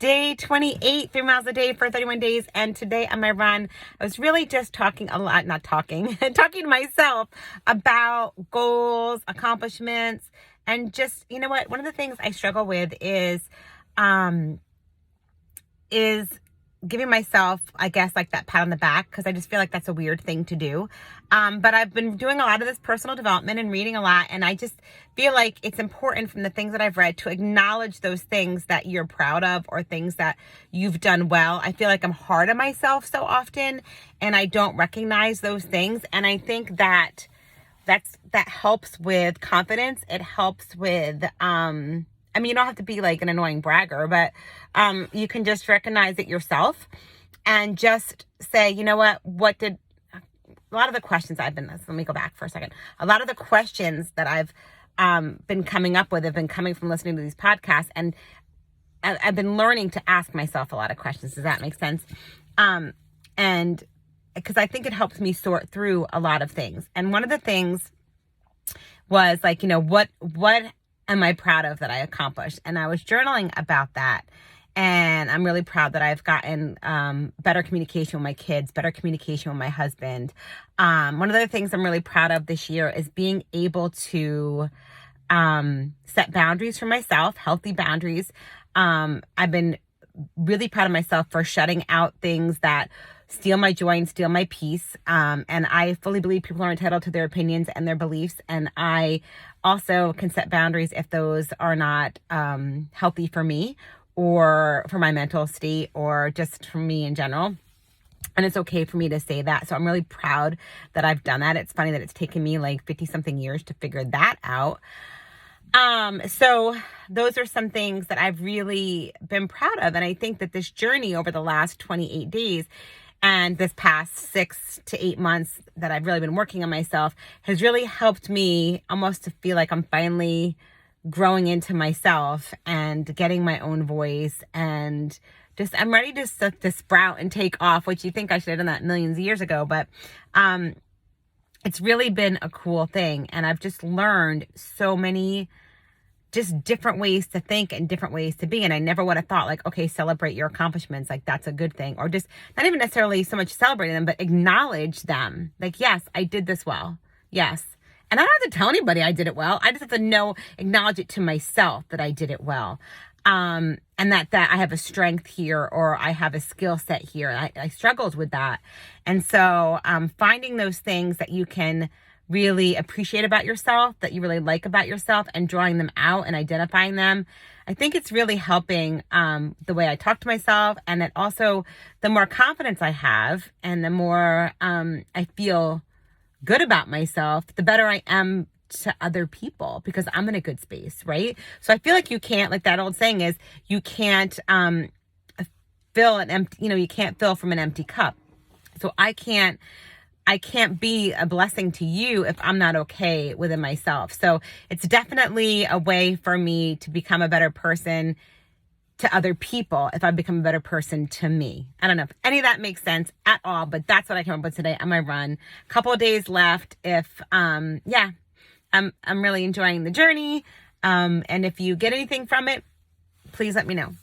day 28, 3 miles a day for 31 days. And today on my run, I was really just talking to myself about goals, accomplishments, and just, you know what? One of the things I struggle with is giving myself, I guess, like that pat on the back, because I just feel like that's a weird thing to do. But I've been doing a lot of this personal development and reading a lot, and I just feel like it's important from the things that I've read to acknowledge those things that you're proud of or things that you've done well. I feel like I'm hard on myself so often, and I don't recognize those things. And I think that helps with confidence. It helps with, you don't have to be like an annoying bragger, but you can just recognize it yourself and just say, you know what a lot of the questions let me go back for a second. A lot of the questions that I've been coming up with have been coming from listening to these podcasts, and I've been learning to ask myself a lot of questions. Does that make sense? And because I think it helps me sort through a lot of things. And one of the things was like, what am I proud of that I accomplished? And I was journaling about that. And I'm really proud that I've gotten better communication with my kids, better communication with my husband. One of the things I'm really proud of this year is being able to set boundaries for myself, healthy boundaries. I've been really proud of myself for shutting out things that steal my joy and steal my peace. And I fully believe people are entitled to their opinions and their beliefs. And I also can set boundaries if those are not healthy for me or for my mental state or just for me in general. And it's okay for me to say that. So I'm really proud that I've done that. It's funny that it's taken me like 50 something years to figure that out. So those are some things that I've really been proud of. And I think that this journey over the last 28 days and this past 6 to 8 months that I've really been working on myself has really helped me almost to feel like I'm finally growing into myself and getting my own voice, and just I'm ready to sprout and take off, which you think I should have done that millions of years ago. But it's really been a cool thing. And I've just learned so many just different ways to think and different ways to be. And I never would have thought like, okay, celebrate your accomplishments. Like that's a good thing. Or just not even necessarily so much celebrating them, but acknowledge them. Like, yes, I did this well. Yes. And I don't have to tell anybody I did it well. I just have to acknowledge it to myself that I did it well. And that I have a strength here or I have a skill set here. I struggled with that. And so finding those things that you can really appreciate about yourself, that you really like about yourself, and drawing them out and identifying them, I think it's really helping the way I talk to myself. And it also, the more confidence I have and the more I feel good about myself, the better I am to other people because I'm in a good space, right? So I feel like you can't, like that old saying is, you can't fill an empty, you can't fill from an empty cup. So I can't be a blessing to you if I'm not okay within myself. So it's definitely a way for me to become a better person to other people if I become a better person to me. I don't know if any of that makes sense at all, but that's what I came up with today on my run. Couple of days left. I'm really enjoying the journey. And if you get anything from it, please let me know.